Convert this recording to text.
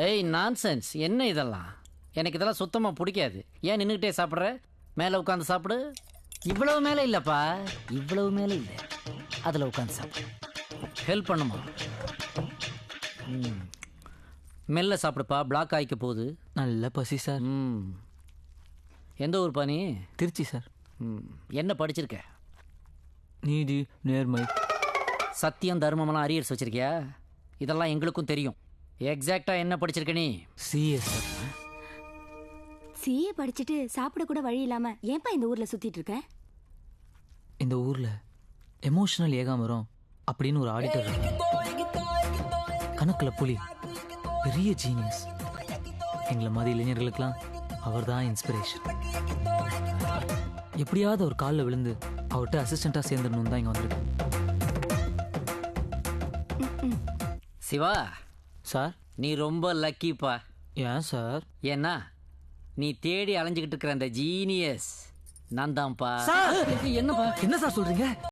ஏய் நான்சென்ஸ், என்ன இதெல்லாம்? எனக்கு இதெல்லாம் சுத்தமாக பிடிக்காது. ஏன் நின்றுக்கிட்டே சாப்பிட்ற? மேலே உட்காந்து சாப்பிடு. இவ்வளவு மேலே இல்லைப்பா, இவ்வளவு மேலே இல்லை, அதில் உட்காந்து சாப்பிடு. ஹெல்ப் பண்ணுமா? மெல்ல சாப்பிடுப்பா, பிளாக் ஆகிக்க போகுது. நல்ல பசி சார். எந்த ஊர்ப்பா நீ? திருச்சி சார். என்ன படிச்சிருக்க? நீதி, நேர்மை, சத்தியம், தர்மமெல்லாம் அரியர்ஸ் வச்சிருக்கியா? இதெல்லாம் எங்களுக்கும் தெரியும். எக்ஸாக்டா என்ன படிச்சிருக்க நீ? CA sir. சிஏ படிச்சுட்டு சாப்பிட கூட வழி இல்லாம ஏன்பா இந்த ஊர்ல சுத்திட்டு இருக்க? இந்த ஊர்ல எமோஷனல் ஏகாமரம் அப்படின்னு ஒரு ஆடிட்டர் கணக்குல புலி, பெரிய ஜீனியஸ். எங்களை மாதிரி இளைஞர்களுக்கெல்லாம் அவர் தான் இன்ஸ்பிரேஷன். எப்படியாவது ஒரு காலில் விழுந்து அவர்கிட்ட அசிஸ்டண்டா சேர்ந்துடணும் தான் இங்க வந்திருக்கேன். சிவா சார், நீ ரொம்ப லக்கிப்பா. ஏன் சார்? ஏன்னா நீ தேடி அலைஞ்சுக்கிட்டு இருக்கிற அந்த ஜீனியஸ் நான் தான்ப்பா. என்னப்பா என்ன சார் சொல்றீங்க?